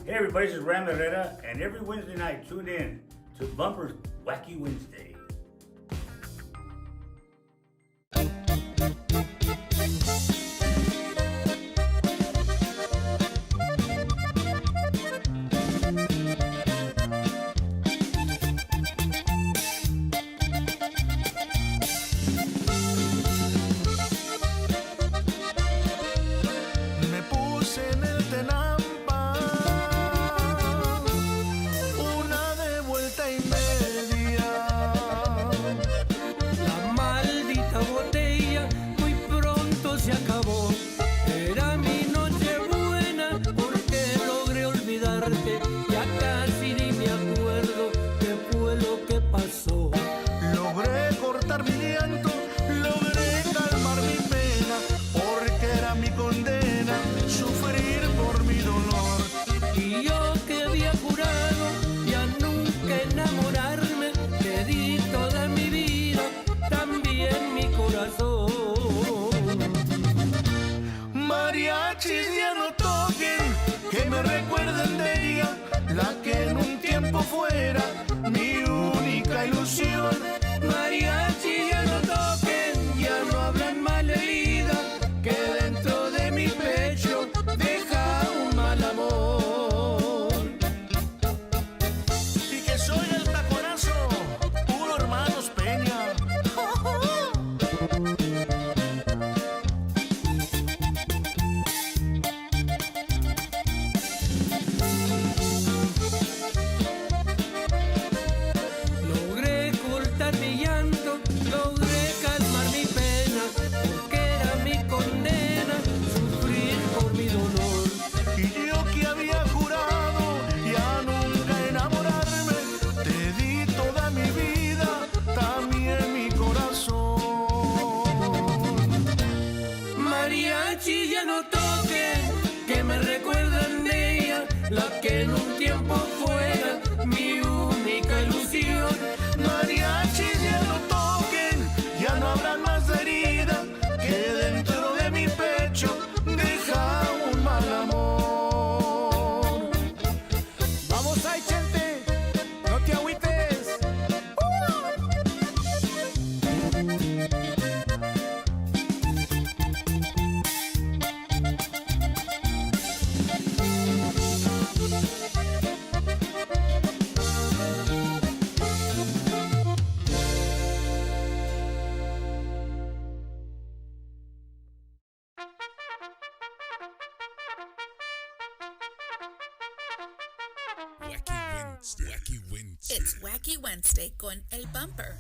Hey everybody, this is Ram Barrera, and every Wednesday night, tune in to Bumper's Wacky Wednesday. Me puse en el Tenampa, una de vuelta y media. La maldita botella muy pronto se acabó. Era mi noche buena porque logré olvidarte. Ya casi ni me acuerdo qué fue lo que pasó. Logré cortar mi llanto, logré calmar mi pena, porque era mi condena sufrir por mi dolor. Y yo que había jurado ya nunca enamorarme, te di toda mi vida, también mi corazón. Mariachis ya no toquen, que me recuerden de ella, la que en un tiempo fuera mi única ilusión. Mariachi ya no toquen, ya no hablan mal herida, que dentro de mi pecho deja un mal amor. Y que soy el taconazo, puro hermanos Peña. Logré cortar mi llanto, logré calmar mi pena, porque era mi condena sufrir por mi dolor. Y yo que había jurado ya nunca enamorarme, te di toda mi vida, también mi corazón. Mariachi ya no toquen, que me recuerdan de ella, la que en un tiempo fuera mi única ilusión. Mariachis ya no toquen, ya no habrán más herida, que dentro de mi pecho deja un mal amor. Vamos ahí, Chente, no te agüites. Wacky Wednesday. It's Wacky Wednesday con El Bumper.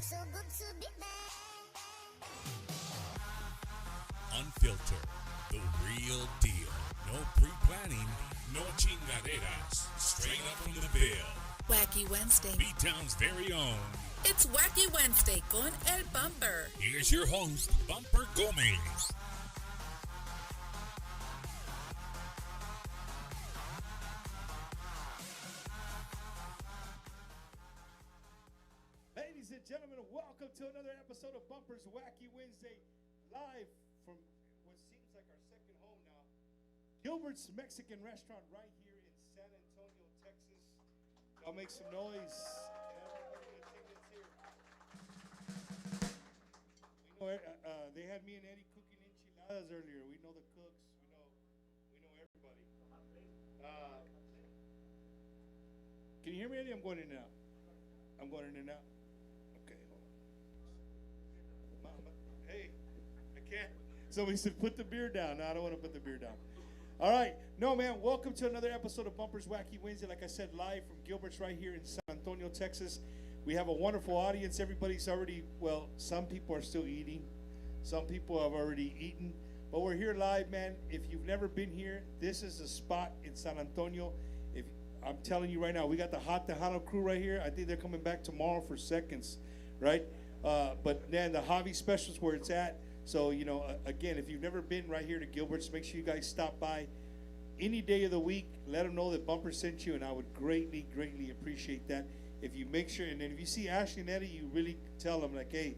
Unfiltered, the real deal. No pre-planning, no chingaderas. Straight up from the bill. Wacky Wednesday. B-Town's very own. It's Wacky Wednesday con El Bumper. Here's your host, Bumper Gomez. Ladies and gentlemen, welcome to another episode of Bumper's Wacky Wednesday, live from what seems like our second home now, Gilbert's Mexican Restaurant right here in San Antonio, Texas. Y'all make some noise. Everybody in attendance here. We know they had me and Eddie cooking enchiladas earlier. We know the cooks. We know everybody. Can you hear me, Eddie? I'm going in and out. I'm going in and out. Okay, hold on. Hey, I can't. Somebody said put the beer down. No, I don't want to put the beer down. All right. No, man, welcome to another episode of Bumper's Wacky Wednesday. Like I said, live from Gilbert's right here in San Antonio, Texas. We have a wonderful audience. Everybody's already, well, some people are still eating. Some people have already eaten. But we're here live, man. If you've never been here, this is the spot in San Antonio. If I'm telling you right now, we got the hot Tejano crew right here. I think they're coming back tomorrow for seconds, right? But then the Javi Specials where it's at. So, you know, again, if you've never been right here to Gilbert's, make sure you guys stop by any day of the week. Let them know that Bumper sent you, and I would greatly, greatly appreciate that. If you make sure, and then if you see Ashley and Eddie, you really tell them, like, hey,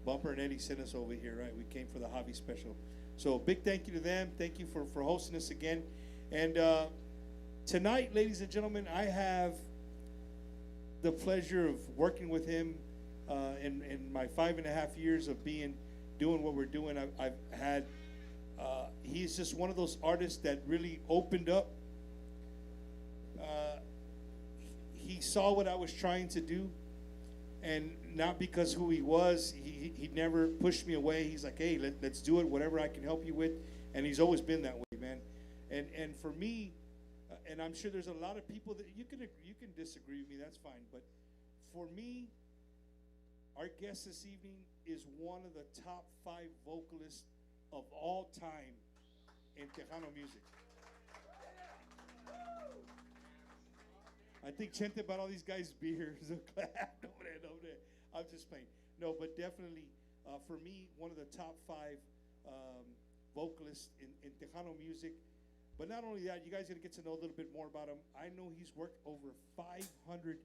Bumper and Eddie sent us over here, right? We came for the Javi Special. So big thank you to them. Thank you for hosting us again. And Tonight, ladies and gentlemen, I have the pleasure of working with him in my 5.5 years of doing what we're doing. I've had, he's just one of those artists that really opened up. He saw what I was trying to do, and not because who he was, he never pushed me away. He's like, hey, let's do it, whatever I can help you with. And he's always been that way, man. And for me, and I'm sure there's a lot of people that you can disagree with me, that's fine. But for me, our guest this evening is one of the top 5 vocalists of all time in Tejano music. I think Chente bought all these guys beers. No, I'm just playing. No, but definitely, for me, one of the top 5 vocalists in Tejano music. But not only that, you guys are going to get to know a little bit more about him. I know he's worked over 500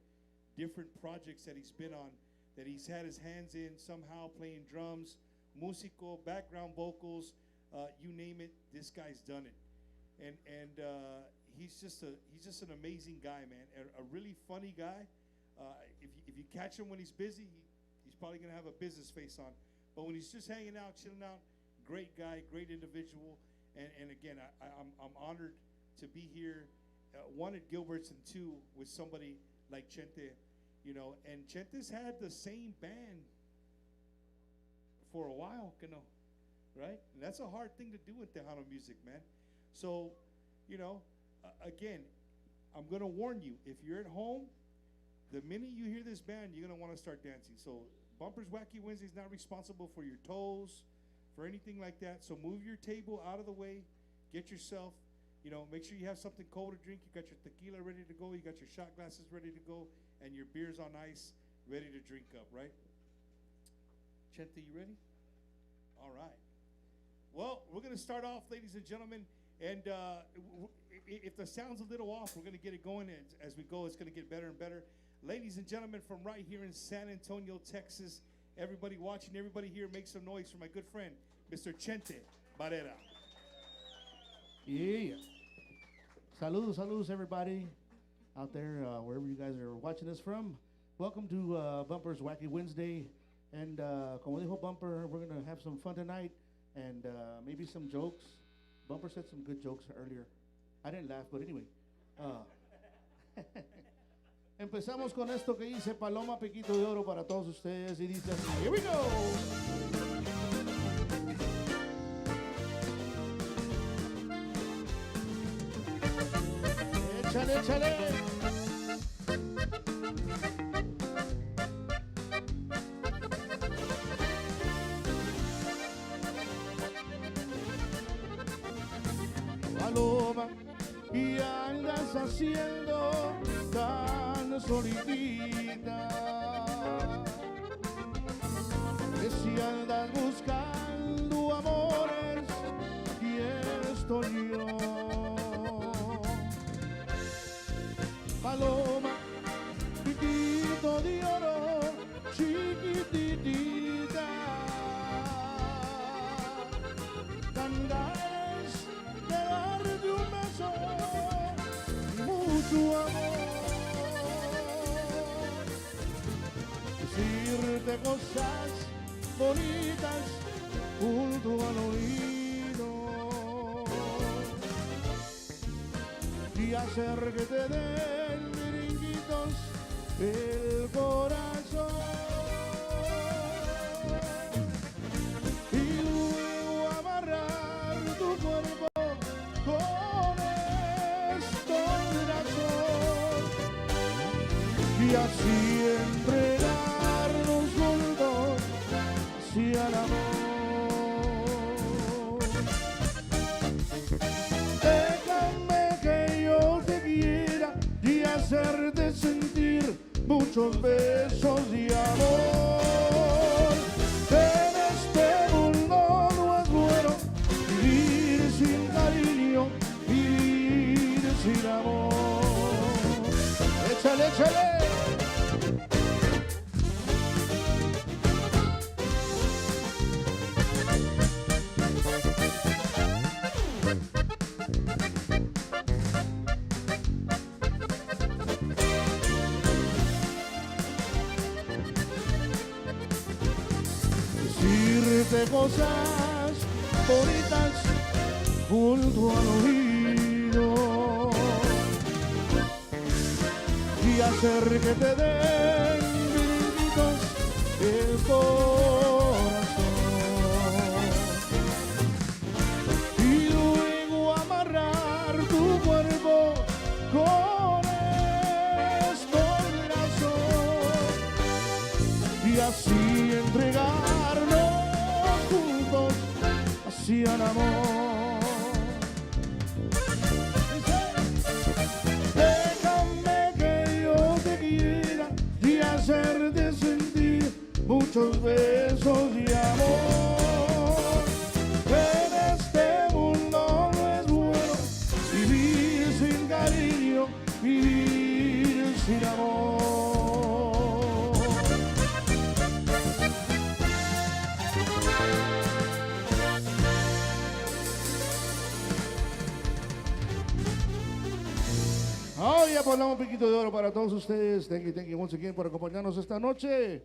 different projects that he's been on, that he's had his hands in somehow, playing drums, musico, background vocals, you name it, this guy's done it. And he's just an amazing guy, man. A really funny guy. If you catch him when he's busy, he's probably gonna have a business face on. But when he's just hanging out, chilling out, great guy, great individual. And again, I'm honored to be here. 1 at Gilbert's and 2 with somebody like Chente, you know. And Chente's had the same band for a while, you know, right? And that's a hard thing to do in Tejano music, man. So, you know, again, I'm going to warn you, if you're at home, the minute you hear this band, you're going to want to start dancing. So Bumpers Wacky Wednesday is not responsible for your toes, for anything like that. So move your table out of the way, get yourself, you know, make sure you have something cold to drink. You got your tequila ready to go, you got your shot glasses ready to go, and your beers on ice ready to drink up, right? Chente, you ready? All right. Well, we're going to start off, ladies and gentlemen, and if the sound's a little off, we're going to get it going as we go. It's going to get better and better. Ladies and gentlemen, from right here in San Antonio, Texas, everybody watching, everybody here, make some noise for my good friend, Mr. Chente Barrera. Yeah. Saludos, everybody out there, wherever you guys are watching us from. Welcome to Bumper's Wacky Wednesday. And como dijo Bumper, we're going to have some fun tonight and maybe some jokes. Bumper said some good jokes earlier. I didn't laugh, but anyway. Empezamos con esto que dice Paloma Piquito de Oro para todos ustedes y dice así. Here we go. Échale, échale. Paloma, y andas haciendo tan solitita, que si andas buscando amores, aquí estoy yo. Paloma, piquito de oro, chiquitita, tan ganas de darte un beso, mucho amor, decirte cosas bonitas junto al oído y hacer que te den brinquitos el corazón y luego amarrar tu cuerpo con estos brazos y así entregarnos juntos hacia el amor. Déjame que yo te quiera y hacerte sentir muchos besos de amor. En este mundo no es bueno vivir sin cariño, vivir sin amor. Échale, échale. de cosas bonitas junto al oído y hacer que te den brinditos el corazón y luego amarrar tu cuerpo con estos lazos y así entregarnos juntos hacia el amor. Déjame que yo te quiera y hacerte sentir muchos besos y amor. En este mundo no es bueno vivir sin cariño, vivir sin amor. Oh, ya ponemos un piquito de oro para todos ustedes. Thank you once again por acompañarnos esta noche.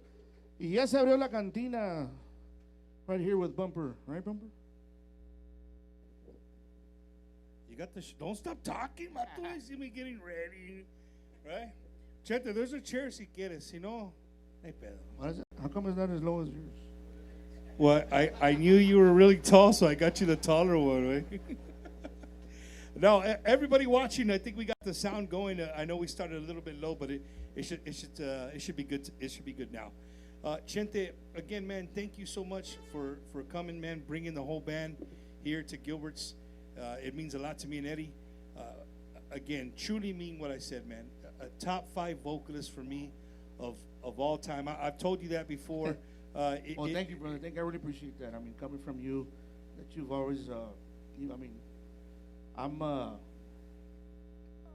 Y ya se abrió la cantina. Right here with Bumper. Right, Bumper? You got the don't stop talking, Mato. I see me getting ready. Right? Chente, there's a chair si quieres. Si no, hey, pedo. What is it? How come it's not as low as yours? Well, I knew you were really tall, so I got you the taller one, right? No, everybody watching, I think we got the sound going. I know we started a little bit low, but it should be good. It should be good now. Chente, again, man, thank you so much for coming, man, bringing the whole band here to Gilbert's. It means a lot to me and Eddie. Again, truly mean what I said, man. A top 5 vocalist for me of all time. I've told you that before. Well, thank you, brother. I really appreciate that. I mean, coming from you, that you've always,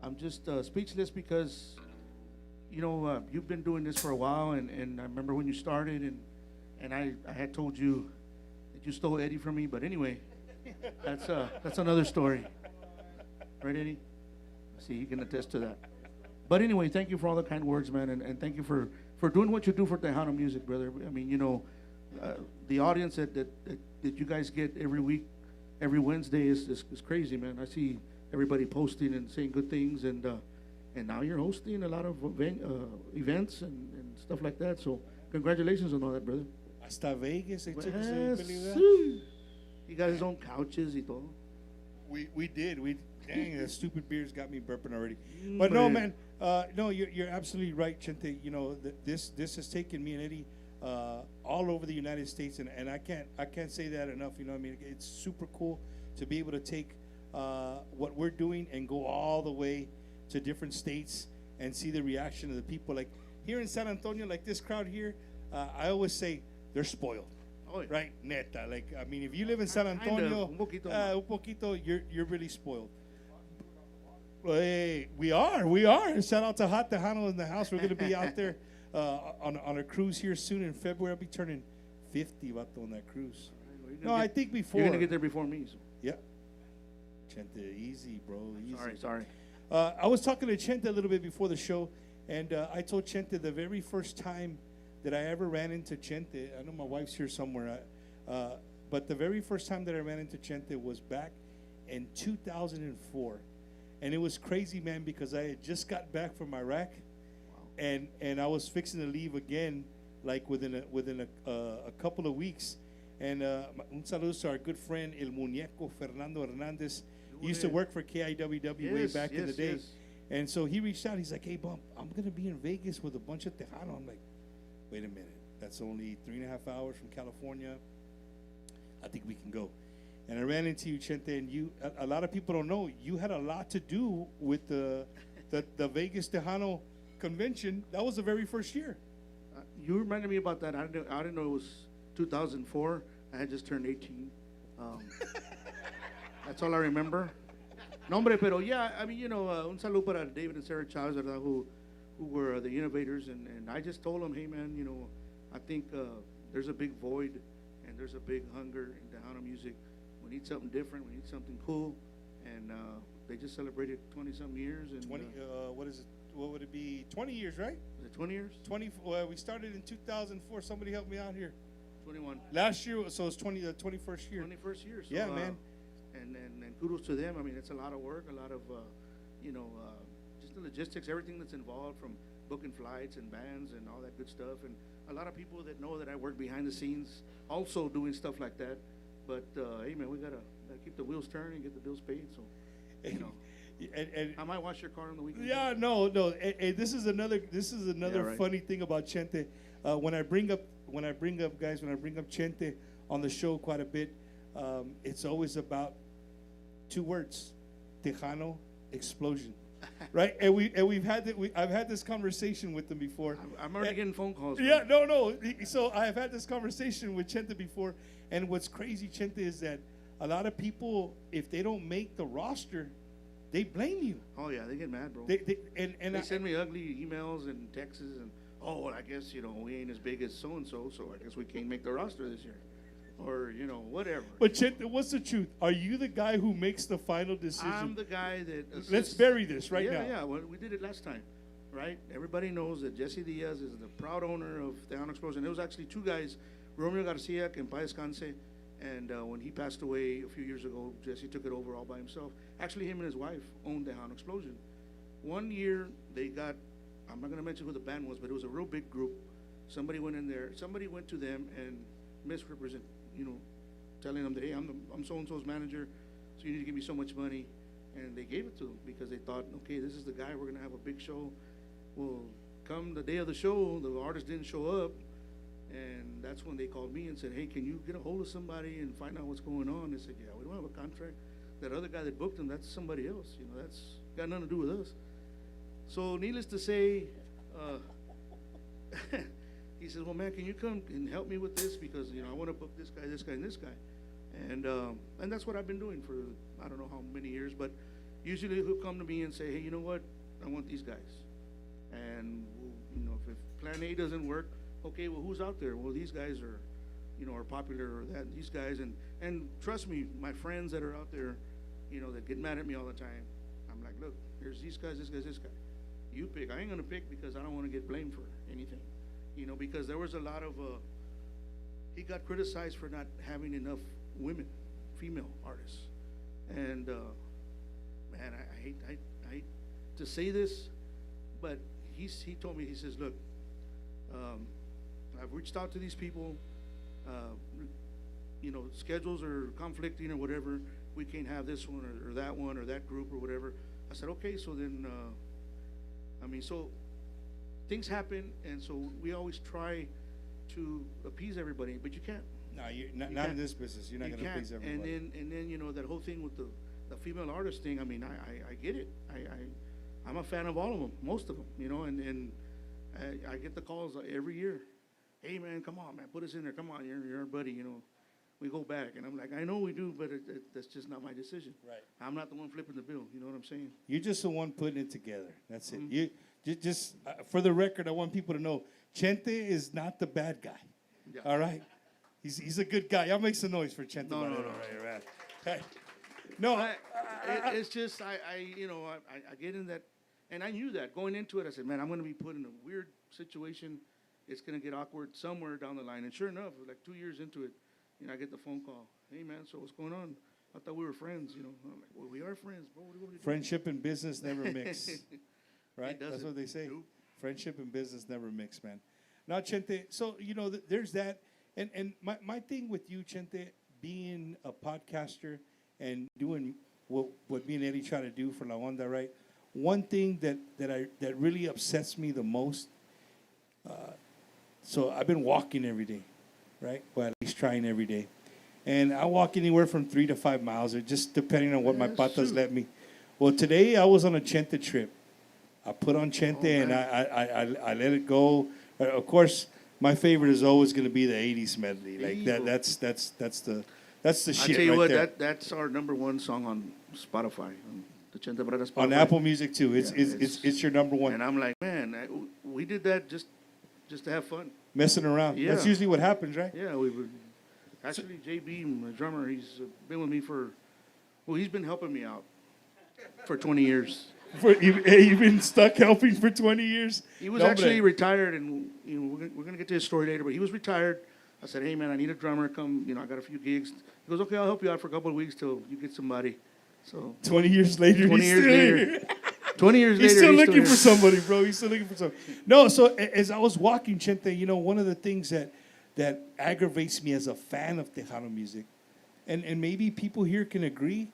I'm just speechless because, you've been doing this for a while, and I remember when you started, and I had told you that you stole Eddie from me, but anyway, that's another story, right, Eddie? See, you can attest to that. But anyway, thank you for all the kind words, man, and thank you for doing what you do for Tejano music, brother. I mean, the audience that you guys get every week, every Wednesday is crazy, man. I see everybody posting and saying good things, and now you're hosting a lot of events and stuff like that. So congratulations on all that, brother. Hasta Vegas, they took us. Yes, you got his own couches y todo. We did. Dang, the stupid beers got me burping already. But no, man. No, you're absolutely right, Chente. This has taken me and Eddie all over the United States, and I can't say that enough. You know what I mean? It's super cool to be able to take what we're doing and go all the way to different states and see the reaction of the people. Like here in San Antonio, like this crowd here, I always say they're spoiled. Oh, yeah. Right, neta. Like, I mean, if you live in San Antonio, un poquito, you're really spoiled. Hey, we are. Shout out to Hot Tejano in the house. We're going to be out there on a cruise here soon in February. I'll be turning 50 on that cruise. No, I think before. You're going to get there before me. So. Yeah. Chente, easy, bro. Easy. Sorry. I was talking to Chente a little bit before the show, and I told Chente the very first time that I ever ran into Chente, I know my wife's here somewhere, but the very first time that I ran into Chente was back in 2004. And it was crazy, man, because I had just got back from Iraq, and I was fixing to leave again, like within a couple of weeks. And un saludo to our good friend El Muñeco Fernando Hernandez. He used to work for KIWW way back in the day. Yes. And so he reached out. He's like, "Hey, Bump, I'm gonna be in Vegas with a bunch of Tejano." I'm like, "Wait a minute, that's only 3.5 hours from California. I think we can go." And I ran into you, Chente, and a lot of people don't know, you had a lot to do with the Vegas Tejano convention. That was the very first year. You reminded me about that. I didn't know it was 2004. I had just turned 18. That's all I remember. No, hombre, pero yeah, I mean, un saludo para David and Sarah Chavez, ¿verdad, who were the innovators. And I just told them, hey, man, I think there's a big void and there's a big hunger in Tejano music. We need something different. We need something cool. And they just celebrated 20-some years. And 20, what is it? What would it be? 20 years, right? Was it 20 years? 20. Well, we started in 2004. Somebody help me out here. 21. Last year, so it's the 21st year. 21st year. So, Yeah, man. And kudos to them. I mean, it's a lot of work, a lot of, just the logistics, everything that's involved from booking flights and bands and all that good stuff. And a lot of people that know that I work behind the scenes also doing stuff like that. But, hey, man, we got to keep the wheels turning, get the bills paid. So, And I might wash your car on the weekend. yeah, no. And this is another right. funny thing about Chente. When I bring up Chente on the show quite a bit, it's always about two words: Tejano explosion, right? I've had this conversation with them before. I'm already getting phone calls. Yeah, no. So I have had this conversation with Chente before, and what's crazy, Chente, is that a lot of people, if they don't make the roster, they blame you. Oh yeah, they get mad, bro. They Send me ugly emails and texts and well, I guess we ain't as big as so and so I guess we can't make the roster this year, or whatever. But Chente, what's the truth? Are you the guy who makes the final decision? I'm the guy that assists. Let's bury this now. Yeah, well, we did it last time, right? Everybody knows that Jesse Diaz is the proud owner of Tejano Explosion. There was actually two guys, Romeo Garcia, que en paz descanse, and when he passed away a few years ago, Jesse took it over all by himself. Actually, him and his wife owned Tejano Explosion. One year, they got, I'm not going to mention who the band was, but it was a real big group. Somebody went in there, somebody went to them and misrepresent, telling them that, hey, I'm so-and-so's manager, so you need to give me so much money. And they gave it to them because they thought, okay, this is the guy, we're going to have a big show. Well, come the day of the show, the artist didn't show up. And that's when they called me and said, hey, can you get a hold of somebody and find out what's going on? They said, yeah, we don't have a contract. That other guy that booked him, that's somebody else. That's got nothing to do with us. So needless to say, he says, well, man, can you come and help me with this? Because, I want to book this guy, and this guy. And that's what I've been doing for I don't know how many years. But usually he'll come to me and say, hey, you know what? I want these guys. And, if plan A doesn't work, okay, well, who's out there? Well, these guys are, are popular, or these guys. And trust me, my friends that are out there, that get mad at me all the time, I'm like, look, there's these guys, this guy. You pick. I ain't going to pick because I don't want to get blamed for anything. Because there was a lot of, he got criticized for not having enough women, female artists. And, man, I hate to say this, but he told me, he says, look, I've reached out to these people, schedules are conflicting or whatever. We can't have this one or that group or whatever. I said, okay, so then, so things happen, and so we always try to appease everybody, but you can't. No, not in this business. You're not going to appease everybody. And then that whole thing with the female artist thing. I get it. I'm a fan of all of them, most of them. And I get the calls every year. Hey man, come on, man, put us in there. Come on, you're our buddy. We go back, and I'm like, I know we do, but that's just not my decision. Right. I'm not the one flipping the bill. You know what I'm saying? You're just the one putting it together. That's it. You just for the record, I want people to know, Chente is not the bad guy. Yeah. All right, he's a good guy. Y'all make some noise for Chente. No. Right. Hey. No, it's just I get in that, and I knew that going into it. I said, man, I'm going to be put in a weird situation. It's going to get awkward somewhere down the line. And sure enough, like 2 years into it, I get the phone call. Hey man, so what's going on? I thought we were friends. I'm like, well, we are friends, bro. What do? Friendship and business never mix. Right? That's what they say. Nope. Friendship and business never mix, man. Now, Chente, so, there's that. And my thing with you, Chente, being a podcaster and doing what me and Eddie try to do for La Onda, right? One thing that really upsets me the most, so I've been walking every day, right? Well, at least trying every day. And I walk anywhere from 3 to 5 miles, or just depending on what my patas let me. Well, today I was on a Chente trip. I put on Chente and I let it go. Of course, my favorite is always going to be the '80s medley. Like that's the shit. I tell you right what, there. that's our #1 song on Spotify, on the Chente Barrera Spotify. On Apple Music too. It's your #1. And I'm like, man, we did that just to have fun. Messing around. Yeah. That's usually what happens, right? Yeah, we would. Actually, JB, my drummer, he's been with me he's been helping me out for 20 years. You've been stuck helping for 20 years? He was actually retired, and we're going to get to his story later, but he was retired I said, hey, man, I need a drummer. Come, I got a few gigs. He goes, okay, I'll help you out for a couple of weeks till you get somebody. So 20 years later, 20 he's years still later. here. 20 years He's later, still looking for here. somebody, bro. He's still looking for somebody. No, so as I was walking, Chente, one of the things that aggravates me as a fan of Tejano music, and maybe people here can agree,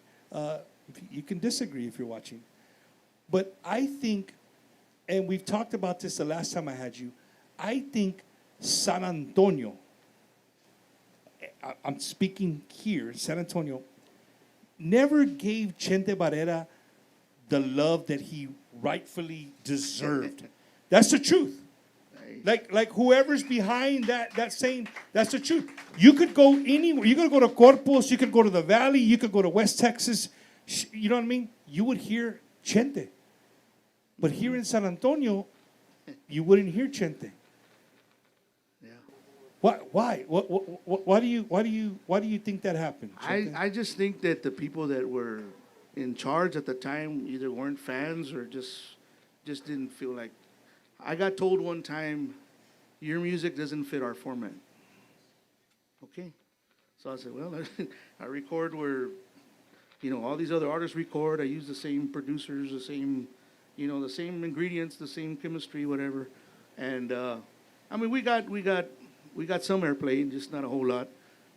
you can disagree if you're watching, but I think, and we've talked about this the last time I had you, I think San Antonio, I'm speaking here, San Antonio, never gave Chente Barrera the love that he rightfully deserved. That's the truth. Like whoever's behind that saying, that's the truth. You could go anywhere. You could go to Corpus. You could go to the Valley. You could go to West Texas. You know what I mean? You would hear Chente. But here in San Antonio, you wouldn't hear Chente. Yeah. Why? Why do you think that happened? I just think that the people that were in charge at the time either weren't fans or just didn't feel like. I got told one time, your music doesn't fit our format. Okay. So I said, well, I record where, all these other artists record. I use the same producers, the same, the same ingredients, the same chemistry, whatever. And we got some airplay, just not a whole lot.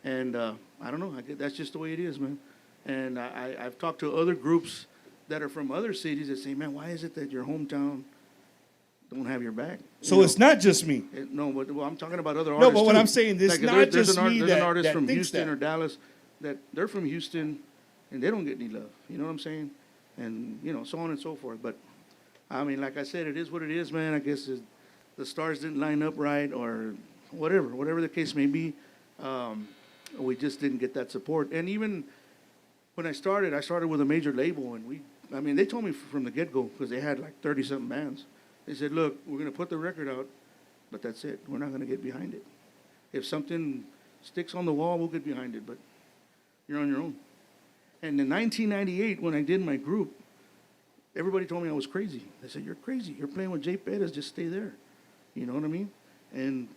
And I don't know. That's just the way it is, man. And I've talked to other groups that are from other cities that say, man, why is it that your hometown don't have your back? So it's not just me. No, but I'm talking about other artists. No, but what too. I'm saying, this Like, not just me there's an that artist from thinks Houston that. or Dallas that they're from Houston and they don't get any love. You know what I'm saying? And, so on and so forth. But, like I said, it is what it is, man. I guess the stars didn't line up right or whatever the case may be. We just didn't get that support. And even when I started with a major label, and they told me from the get-go, because they had like 30-something bands. They said, look, we're going to put the record out, but that's it. We're not going to get behind it. If something sticks on the wall, we'll get behind it, but you're on your own. And in 1998, when I did my group, everybody told me I was crazy. They said, you're crazy. You're playing with Jay Perez. Just stay there. You know what I mean? And,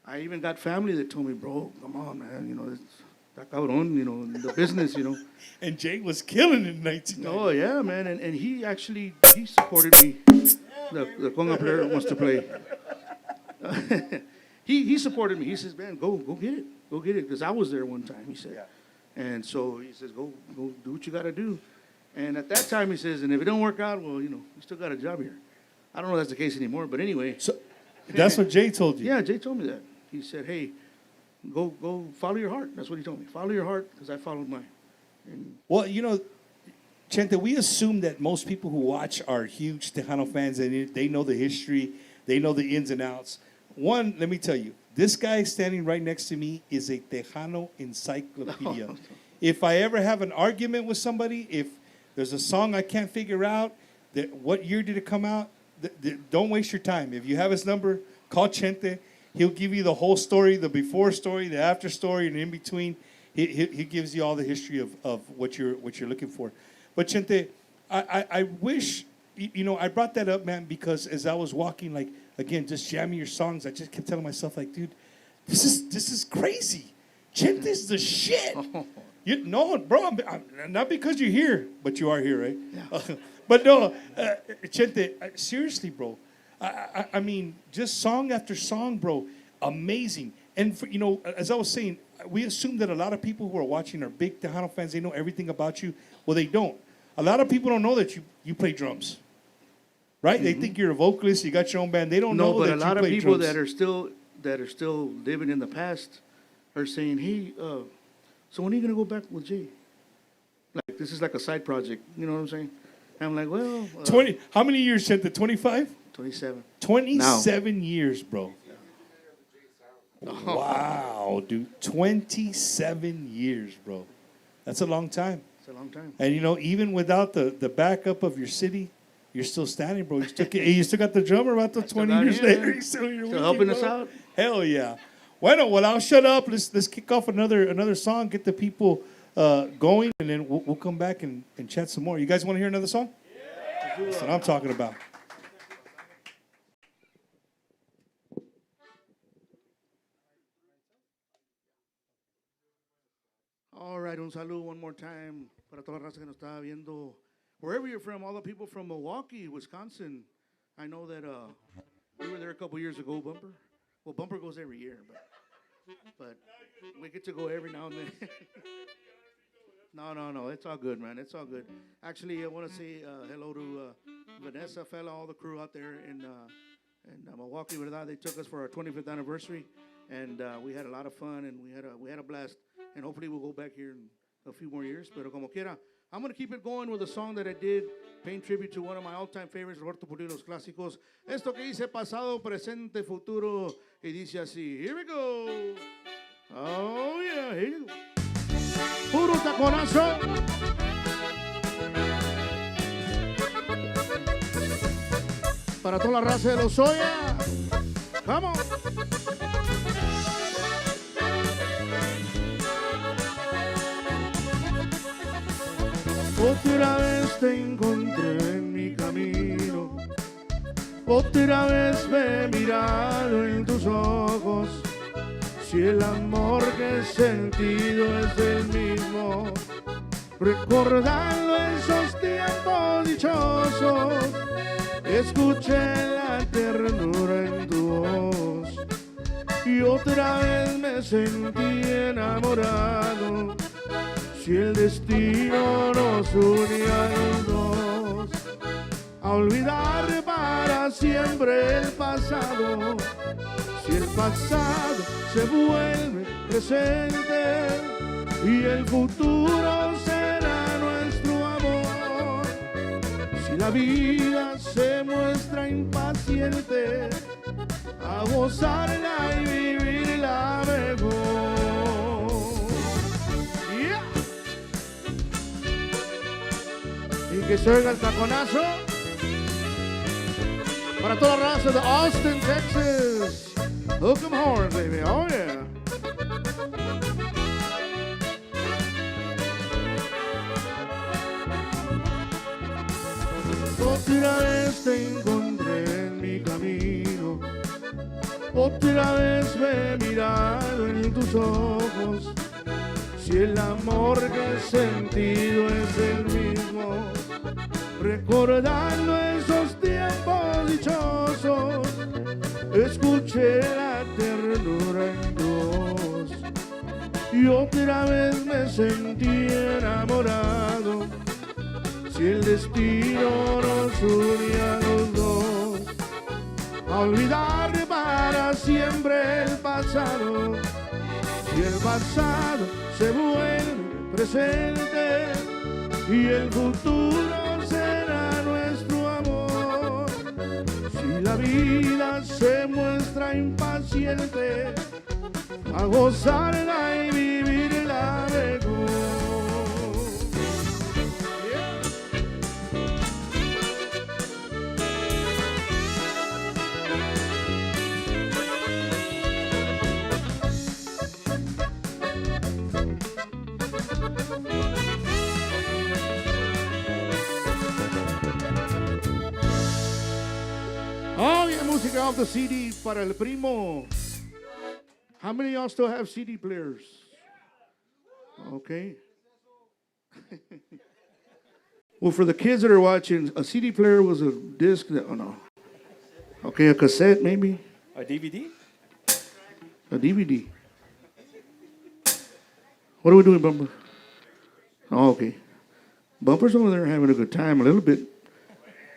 I even got family that told me, bro, come on, man. Está cabrón, the business, And Jay was killing it in 1990. Oh, yeah, man. And he supported me. The conga player wants to play. He supported me. He says, man, go get it. Go get it. Because I was there one time, he said. Yeah. And so he says, go do what you got to do. And at that time, he says, and if it don't work out, well, you still got a job here. I don't know if that's the case anymore, but anyway. So that's what Jay told you? Yeah, Jay told me that. He said, hey, go follow your heart. That's what he told me. Follow your heart, because I followed mine. And well, Chente, we assume that most people who watch are huge Tejano fans, and they know the history, they know the ins and outs. One, let me tell you, this guy standing right next to me is a Tejano encyclopedia. If I ever have an argument with somebody, if there's a song I can't figure out, what year did it come out? Don't waste your time. If you have his number, call Chente. He'll give you the whole story, the before story, the after story, and in between, he gives you all the history of what you're looking for. But Chente, I wish, I brought that up, man, because as I was walking, like, again, just jamming your songs, I just kept telling myself, like, dude, this is crazy. Chente's the shit. No, bro, I'm not because you're here, but you are here, right? Yeah. But no, Chente, seriously, bro. I mean, just song after song, bro, amazing. And as I was saying, we assume that a lot of people who are watching are big Tejano fans. They know everything about you. Well, they don't. A lot of people don't know that you play drums, right? Mm-hmm. They think you're a vocalist. You got your own band. They don't know that you play drums. No, but a lot of people that are still living in the past are saying, hey, so when are you gonna go back with Jay? Like, this is like a side project. You know what I'm saying? And I'm like, well, 20. How many years, Chente? 25. 27. 27 now. Years, bro. Wow, dude. 27 years, bro. That's a long time. It's a long time. And, even without the backup of your city, you're still standing, bro. You still got the drummer about the 20 years later. You're still helping us out. Hell yeah. Well, I'll shut up. Let's kick off another song, get the people going, and then we'll come back and chat some more. You guys want to hear another song? Yeah. That's what I'm talking about. right, un saludo one more time para toda la raza que nos está viendo. Wherever you're from, all the people from Milwaukee, Wisconsin. I know that we were there a couple years ago, Bumper. Well, Bumper goes every year, but we get to go every now and then. No, it's all good, man. It's all good. Actually, I want to say hello to Vanessa, fella, all the crew out there in Milwaukee, ¿verdad? They took us for our 25th anniversary, and we had a lot of fun, and we had a blast. And hopefully we'll go back here in a few more years. Pero como quiera, I'm going to keep it going with a song that I did, paying tribute to one of my all-time favorites, Roberto Pulido's clásicos. Esto que dice pasado, presente, futuro, y dice así. Here we go. Oh, yeah, here you go. Puro taconazo. Para toda la raza de los Soya. Come on. Otra vez te encontré en mi camino, otra vez me he mirado en tus ojos. Si el amor que he sentido es el mismo, recordando esos tiempos dichosos, escuché la ternura en tu voz y otra vez me sentí enamorado. Si el destino nos une a los dos, a olvidar para siempre el pasado. Si el pasado se vuelve presente y el futuro será nuestro amor. Si la vida se muestra impaciente, a gozarla y vivirla mejor. Y que se oiga el taconazo para toda la raza de Austin, Texas. Hook 'em horns, baby. Oh, yeah. Otra vez te encontré en mi camino, otra vez me he mirado en tus ojos. Si el amor que he sentido es el mismo, recordando esos tiempos dichosos, escuché la ternura en tu voz y otra vez me sentí enamorado. Si el destino nos une a los dos, a olvidar para siempre el pasado. Si el pasado se vuelve presente y el futuro será nuestro amor. Si la vida se muestra impaciente, a gozarla y vivirla mejor. Oh, yeah, música off the CD para el primo. How many of y'all still have CD players? Okay. Well, for the kids that are watching, a CD player was a disc that, oh no. Okay, a cassette maybe? A DVD? A DVD. What are we doing, Bumper? Oh, okay. Bumper's over there having a good time, a little bit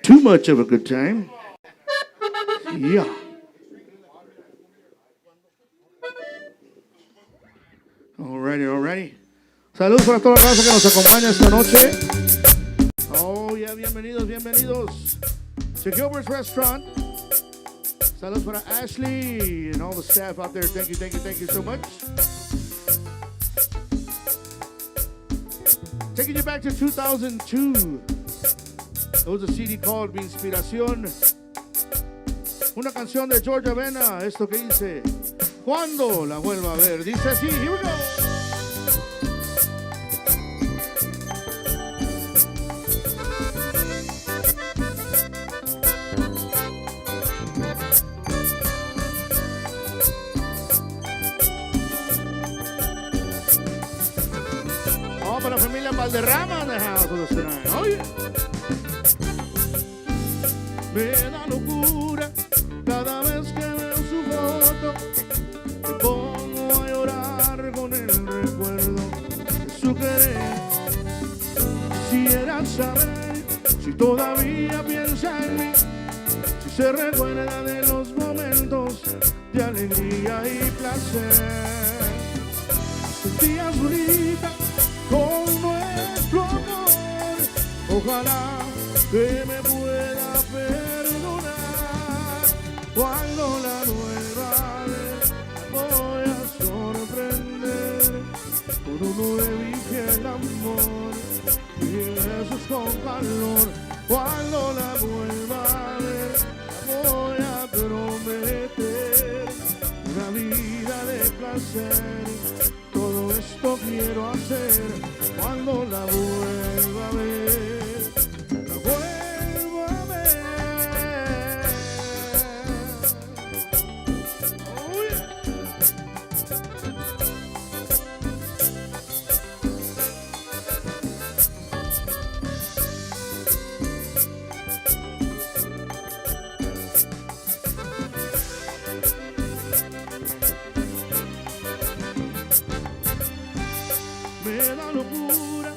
too much of a good time. Yeah. Alrighty. Saludos para toda la raza que nos acompaña esta noche. Oh, yeah, bienvenidos. To Gilbert's Restaurant. Saludos para Ashley and all the staff out there. Thank you so much. Taking you back to 2002. There was a CD called Mi Inspiración. Una canción de George Avena, esto que dice, cuando la vuelva a ver, dice así, here we go. Valderrama in the house with us tonight. Oh, yeah. Me da locura cada vez que veo su foto. Me pongo a llorar con el recuerdo de su querer. Quisiera saber si todavía piensa en mí, si se recuerda de los momentos de alegría y placer. Sentía solita con nuestro amor. Ojalá que me pueda perdonar. Cuando la vuelva a ver, voy a sorprender con un nuevo y fiel amor y besos con calor. Cuando la vuelva a ver, voy a prometer una vida de placer. Todo esto quiero hacer cuando la vuelva a ver, la vuelva a ver. Oh, yeah. Me da locura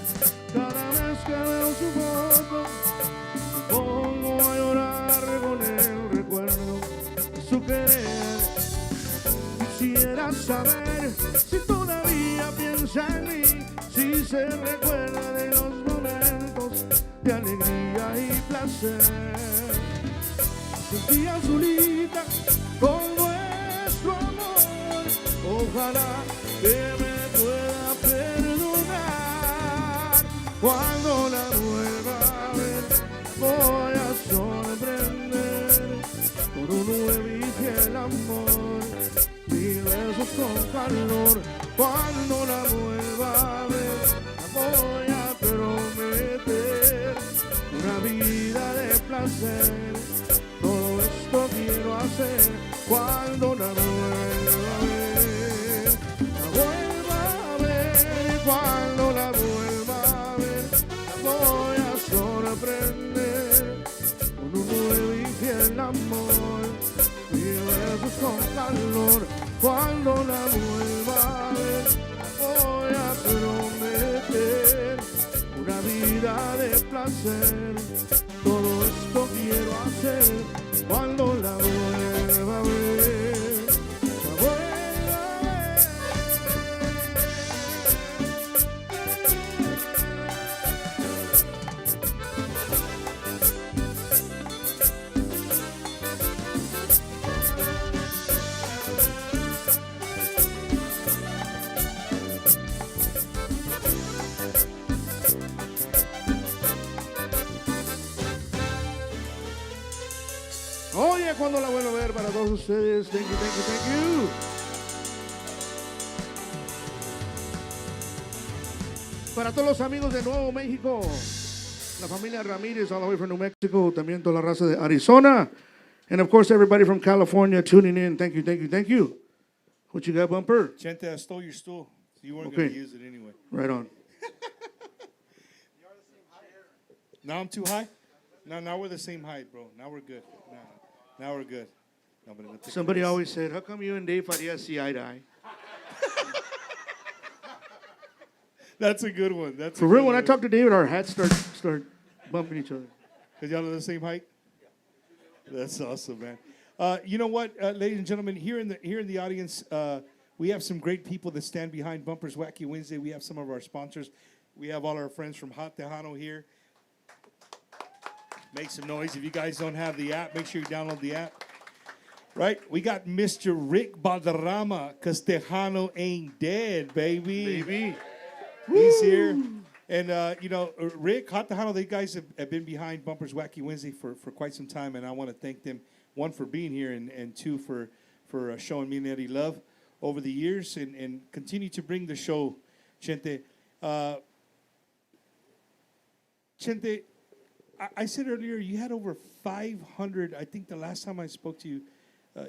cada vez que veo su foto. Me pongo a llorar con el recuerdo de su querer. Quisiera saber si todavía piensa en mí, si se recuerda de los momentos de alegría y placer. Sentía solita con nuestro amor. Ojalá que me pueda perdonar. Cuando la vuelva a ver, voy a sorprender con un nuevo y fiel amor y besos con calor. Cuando la vuelva a ver, voy a prometer una vida de placer. Todo esto quiero hacer cuando la vuelva a ver, la vuelva a ver. Cuando la vuelva a ver, la voy a sorprender con un nuevo y fiel amor y besos con calor. Cuando la vuelva a ver, la voy a prometer una vida de placer. Todo esto quiero hacer cuando la vuelva a ver, la vuelva a ver. Oye, cuando la vuelvo a ver para todos ustedes. Thank you, thank you, thank you. Para todos los amigos de Nuevo México, la familia Ramírez all the way from New Mexico, también toda la raza de Arizona, and of course everybody from California tuning in. Thank you, thank you, thank you. What you got, Bumper? Chente, I stole your stool. You weren't Okay. going to use it anyway. Right on. Now I'm too high? No, now we're the same height, bro. Now we're good. Now we're good. No, but it'll take Somebody a rest. always said, how come you and Dave Farias see eye to eye? That's a good one. That's For real, when I talk to David, our hats start bumping each other. Because y'all are the same height? That's awesome, man. You know what, ladies and gentlemen, here in the audience, we have some great people that stand behind Bumpers Wacky Wednesday. We have some of our sponsors. We have all our friends from Hot Tejano here. Make some noise. If you guys don't have the app, make sure you download the app. Right? We got Mr. Rick Valderrama, because Tejano ain't dead, baby. Baby. He's here. And, Rick, Hot Tejano, they guys have been behind Bumpers Wacky Wednesday for quite some time, and I want to thank them, one, for being here, and two, for showing me and Eddie love over the years, and continue to bring the show, Chente. Chente, I said earlier you had over 500, I think the last time I spoke to you,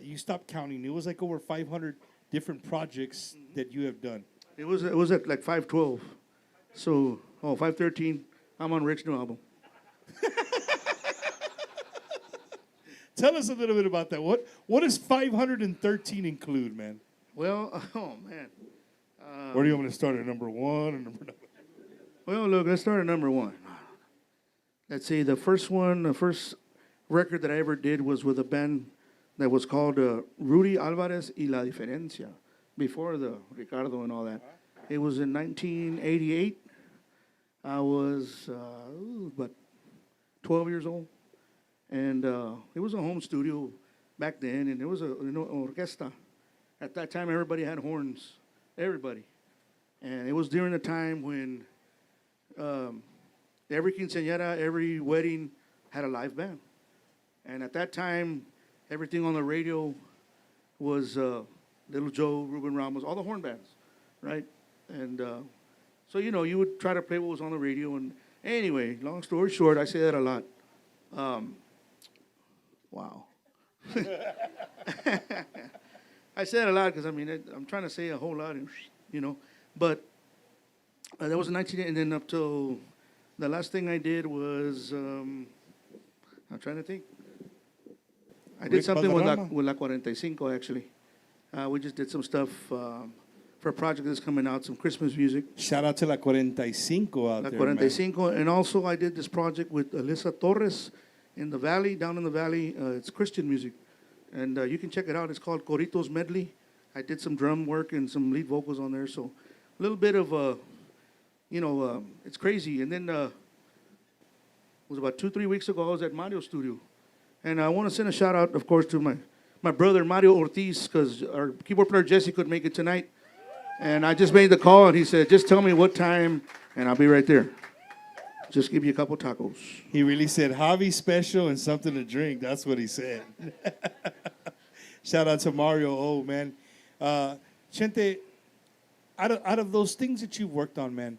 you stopped counting. It was like over 500 different projects that you have done. It was at like 512. So, 513, I'm on Rick's new album. Tell us a little bit about that. What does 513 include, man? Well, oh man. Where do you want me to start at number one or number? Well, look, let's start at number one. Let's see, the first record that I ever did was with a band that was called Rudy Alvarez y La Diferencia, before the Ricardo and all that. It was in 1988. I was about 12 years old, and it was a home studio back then, and it was an orquesta. At that time, everybody had horns, everybody. And it was during the time when every quinceañera, every wedding had a live band. And at that time, everything on the radio was Little Joe, Ruben Ramos, all the horn bands, right? And so, you would try to play what was on the radio. And anyway, long story short, I say that a lot. Wow. I say that a lot because, I'm trying to say a whole lot, But that was in 19, and then up till the last thing I did was, I'm trying to think. I did something with La 45, actually. We just did some stuff for a project that's coming out, some Christmas music. Shout out to La 45 out La there, 45, and also I did this project with Alyssa Torres in the valley, down in the valley. It's Christian music, and you can check it out. It's called Coritos Medley. I did some drum work and some lead vocals on there, so a little bit of, it's crazy. And then it was about 2-3 weeks ago, I was at Mario's studio. And I want to send a shout out, of course, to my brother, Mario Ortiz, because our keyboard player, Jesse, couldn't make it tonight. And I just made the call, and he said, just tell me what time, and I'll be right there. Just give you a couple tacos. He really said hobby special and something to drink. That's what he said. Shout out to Mario. Oh, man. Chente, out of those things that you've worked on, man,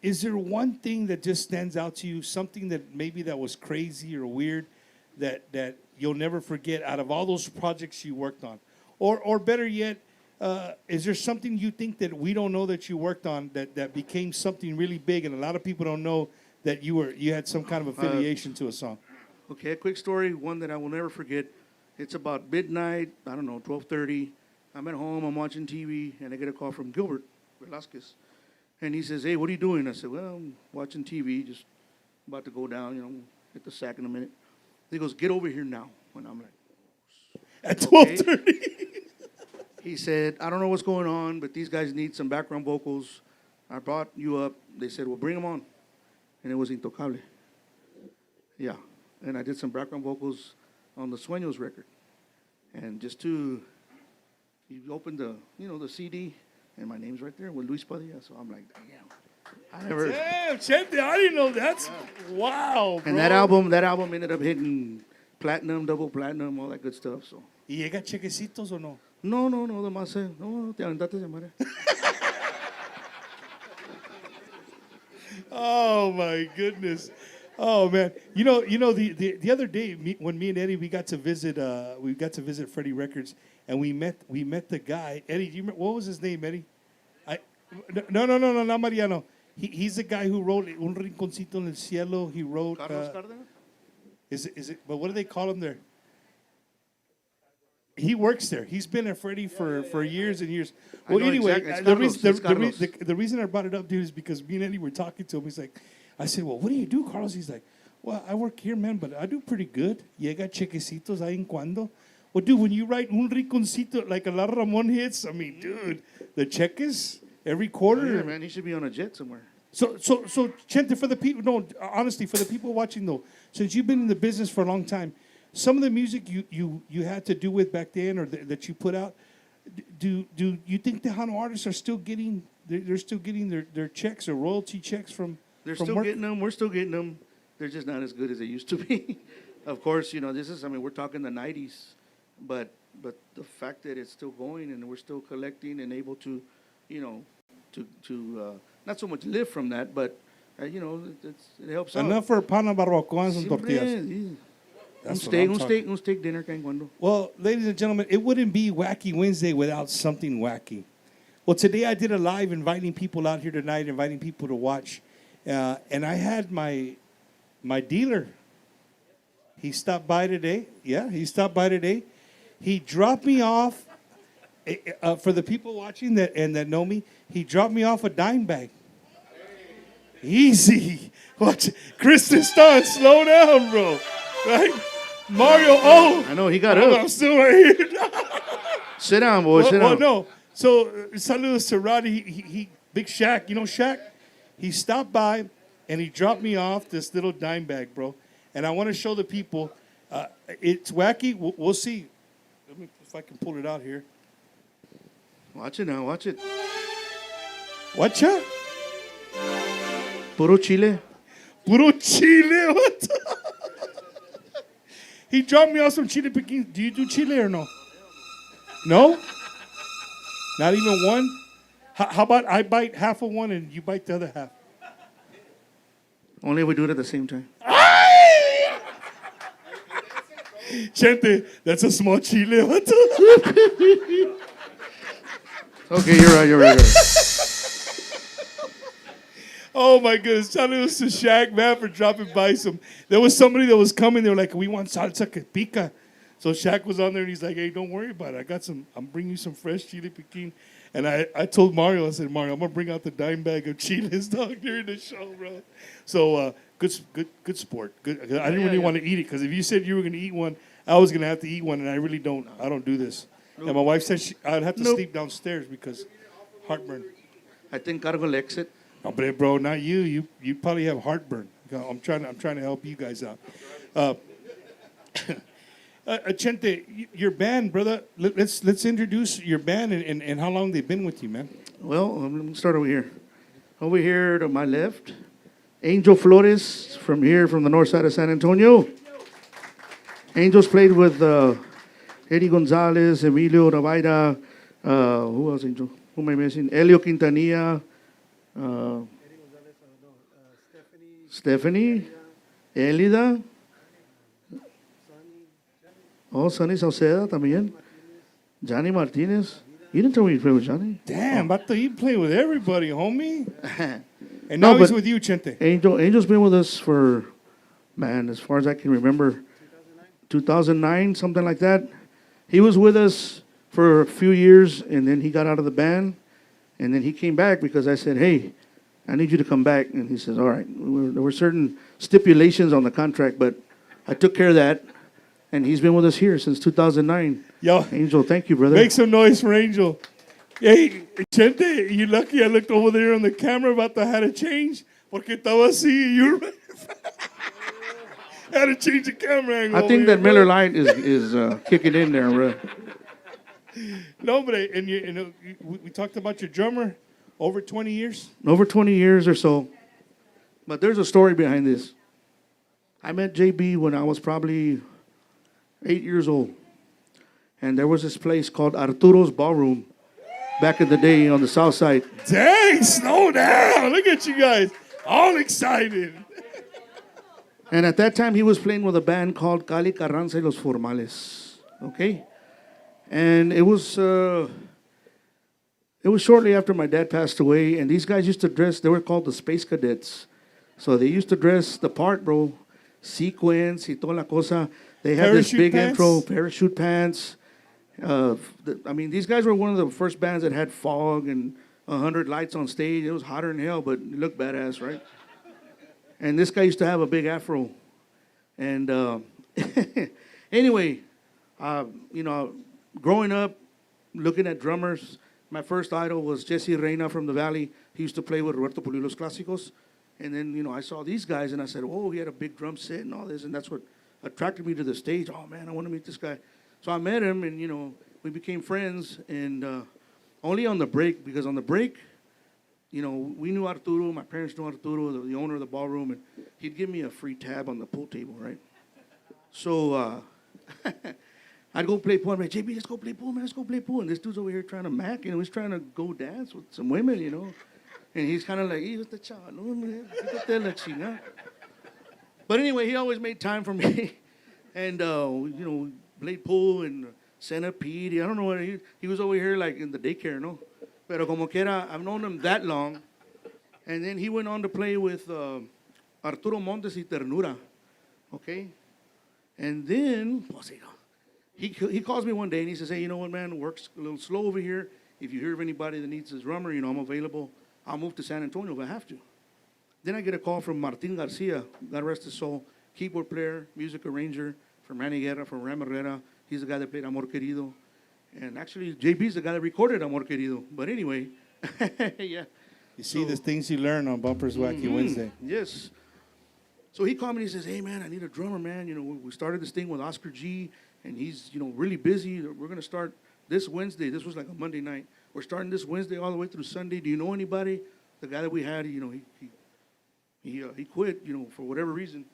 is there one thing that just stands out to you, something that maybe that was crazy or weird that you'll never forget out of all those projects you worked on? Or better yet, is there something you think that we don't know that you worked on that became something really big and a lot of people don't know that you had some kind of affiliation to a song? Okay, a quick story, one that I will never forget. It's about midnight, 12:30. I'm at home, I'm watching TV, and I get a call from Gilbert Velasquez. And he says, hey, what are you doing? I said, well, I'm watching TV, just about to go down, hit the sack in a minute. He goes, get over here now. And I'm like, at 12:30. He said, I don't know what's going on, but these guys need some background vocals. I brought you up. They said, well, bring them on. And it was Intocable. Yeah. And I did some background vocals on the Sueños record. And just you open the CD, and my name's right there with Luis Padilla. So I'm like, damn. Damn, Chente, I didn't know that. Wow, bro. And that album ended up hitting platinum, double platinum, all that good stuff. So. ¿Y llega chequecitos o no? No, nomás no, te aventaste de madre. Oh my goodness. Oh man. The other day when me and Eddie we got to visit Freddie Records, and we met the guy. Eddie, do you remember, what was his name, Eddie? No, not Mariano. He's the guy who wrote Un Rinconcito en el Cielo. He wrote Carlos Cárdenas? Is it but what do they call him there? He works there. He's been at Freddie for years and years. Well, anyway, the reason I brought it up, dude, is because me and Eddie were talking to him. He's like, I said, well, what do you do, Carlos? He's like, well, I work here, man, but I do pretty good. Llega chequecitos ahí en cuando. Well, dude, when you write Un Rinconcito, like a lot of Ramon hits, dude, the cheques every quarter. Yeah, man, he should be on a jet somewhere. So, Chente, for the people, no, honestly, for the people watching, though, since you've been in the business for a long time, some of the music you had to do with back then, or that you put out, do you think Tejano artists are still getting their checks or royalty checks from? They're still getting them. We're still getting them. They're just not as good as they used to be. Of course, this is. We're talking the '90s, but the fact that it's still going and we're still collecting and able to, not so much live from that, but it helps out. Enough for pan barbacoas and tortillas. Un steak dinner, can cuando. Well, ladies and gentlemen, it wouldn't be Wacky Wednesday without something wacky. Well, today I did a live inviting people out here tonight, inviting people to watch. And I had my dealer. He stopped by today. Yeah, he stopped by today. He dropped me off, for the people watching that know me, he dropped me off a dime bag. Easy. Watch it. Kristen Stunn, slow down, bro. Right? Mario, I know, he got up. I'm still right here. Sit down, boy, sit down. No. So, saludos to Roddy. He Big Shaq. You know Shaq? He stopped by, and he dropped me off this little dime bag, bro. And I want to show the people. It's wacky. We'll see. Let me, if I can pull it out here. Watch it now, watch it. Watch out. Puro chile. Puro chile. What the? He dropped me off some chile piquin. Do you do chile or no? No? Not even one? How about I bite half of one and you bite the other half? Only if we do it at the same time. Chente, that's a small chile. What the? Okay, you're right. Oh my goodness. Saludos to Shaq, man, for dropping by some. There was somebody that was coming. They were like, we want salsa que pica. So Shaq was on there and he's like, hey, don't worry about it. I'm bringing you some fresh chile piquin. And I told Mario, I said, Mario, I'm going to bring out the dime bag of chiles, dog, during the show, bro. So good sport. Good. I didn't really want to eat it because if you said you were going to eat one, I was going to have to eat one, and I really don't. I don't do this. Nope. And my wife said I'd have to sleep downstairs because heartburn. I think cargo el exit. No, but bro, not you. You probably have heartburn. I'm trying to help you guys out. Chente, your band, brother. Let's introduce your band and how long they've been with you, man. Well, let me start over here. Over here to my left, Angel Flores from the north side of San Antonio. Angel's played with Eddie Gonzalez, Emilio Navaira, who else, Angel? Who am I missing? Elio Quintanilla, Stephanie, Elida. Oh, Sonny Sauceda también. Johnny Martinez. You didn't tell me you played with Johnny. Damn, I thought you played with everybody, homie. And now he's with you, Chente. Angel's been with us for, man, as far as I can remember, 2009, something like that. He was with us for a few years, and then he got out of the band, and then he came back because I said, hey, I need you to come back. And he says, all right. There were certain stipulations on the contract, but I took care of that. And he's been with us here since 2009. Yo, Angel, thank you, brother. Make some noise for Angel. Hey, Chente, you lucky I looked over there on the camera about to have to change. Porque estaba así. You had to change the camera angle. I think that Miller Lite is kicking in there, bro. No, but we talked about your drummer over 20 years. Over 20 years or so. But there's a story behind this. I met JB when I was probably 8 years old. And there was this place called Arturo's Ballroom back in the day on the south side. Dang, slow down. Look at you guys. All excited. And at that time, he was playing with a band called Cali Carranza y Los Formales. Okay? And it was shortly after my dad passed away. And these guys used to dress, they were called the Space Cadets. So they used to dress the part, bro. Sequins y toda la cosa. They had this big intro, parachute pants. These guys were one of the first bands that had fog and 100 lights on stage. It was hotter than hell, but it looked badass, right? And this guy used to have a big afro. And anyway, growing up, looking at drummers, my first idol was Jesse Reina from the Valley. He used to play with Roberto Pulilo's Clásicos. And then, I saw these guys, and I said, oh, he had a big drum set and all this, and that's what attracted me to the stage. Oh, man, I want to meet this guy. So I met him, and, we became friends, and only on the break, because on the break, we knew Arturo, my parents knew Arturo, the owner of the ballroom, and he'd give me a free tab on the pool table, right? So I'd go play pool. I'm like, JB, let's go play pool, man, let's go play pool. And this dude's over here trying to mac, he's trying to go dance with some women, And he's kind of like, hijo de chaval, quítate la chinga. But anyway, he always made time for me. And, played pool and centipede. I don't know what he was over here like in the daycare, Pero como quiera, I've known him that long. And then he went on to play with Arturo Montes y Ternura. Okay? And then, pues, you know, he calls me one day and he says, hey, you know what, man, work's a little slow over here. If you hear of anybody that needs a drummer, you know, I'm available. I'll move to San Antonio if I have to. Then I get a call from Martin Garcia, God rest his soul, keyboard player, music arranger for Manny Guerra, for Ram Herrera. He's the guy that played Amor Querido. And actually, JB's the guy that recorded Amor Querido. But anyway, yeah. You see the things you learn on Bumpers Wacky Wednesday. Yes. So he called me and he says, hey, man, I need a drummer, man. You know, we started this thing with Oscar G, and he's, you know, really busy. We're going to start this Wednesday. This was like a Monday night. We're starting this Wednesday all the way through Sunday. Do you know anybody? The guy that we had, you know, he quit, you know, for whatever reason.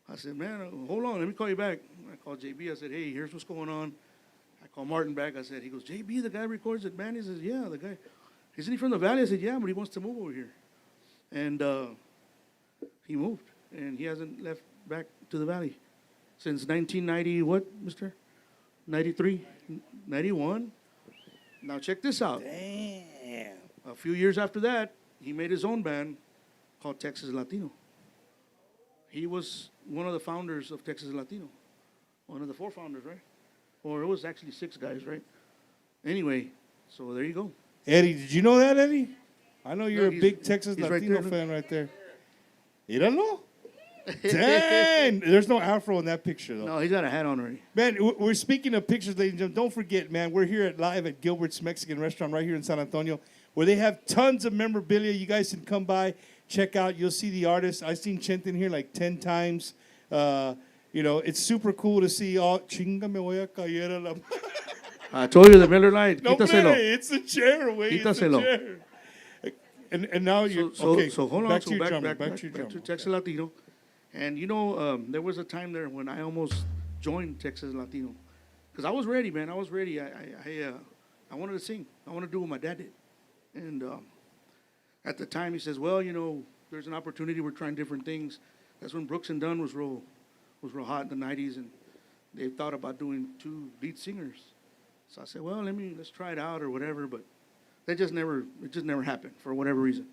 I said, man, hold on, let me call you back. I called JB. I said, hey, here's what's going on. I called Martin back. I said, he goes, JB, the guy records at Manny? He says, yeah, the guy. Isn't he from the Valley? I said, yeah, but he wants to move over here. And he moved, and he hasn't left back to the Valley since 1990, what, mister? 93? 91? Now check this out. Damn. A few years after that, he made his own band called Texas Latino. He was one of the founders of Texas Latino. One of the 4 founders, right? Or it was actually 6 guys, right? Anyway, so there you go. Eddie, did you know that, Eddie? I know you're No, a big Texas he's right Latino there. fan right there. Míralo. Dang. There's no afro in that picture, though. No, he's got a hat on already. Man, we're speaking of pictures, ladies and gentlemen. Don't forget, man, we're here live at Gilbert's Mexican Restaurant right here in San Antonio, where they have tons of memorabilia. You guys can come by, check out. You'll see the artists. I've seen Chente in here like 10 times. You know, it's super cool to see all. Chinga me voy a caer a la. I told you the Miller Lite. No, Quítaselo. man, it's a chair, güey. It's a Quítaselo. chair. And now you're So okay. hold on. Back So to your back drummer. to Texas Latino. And you know, there was a time there when I almost joined Texas Latino, because I was ready, man. I was ready. I wanted to sing. I wanted to do what my dad did. And at the time, he says, "Well, you know, there's an opportunity. We're trying different things." That's when Brooks and Dunn was real hot in the '90s, and they thought about doing 2 lead singers. So I said, "Well, let's try it out or whatever." But it just never happened for whatever reason.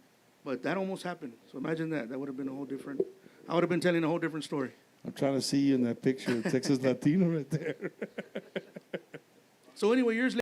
But that almost happened. So imagine that. That would have been a whole different. I would have been telling a whole different story. I'm trying to see you in that picture of Texas Latino right there. So anyway, years later.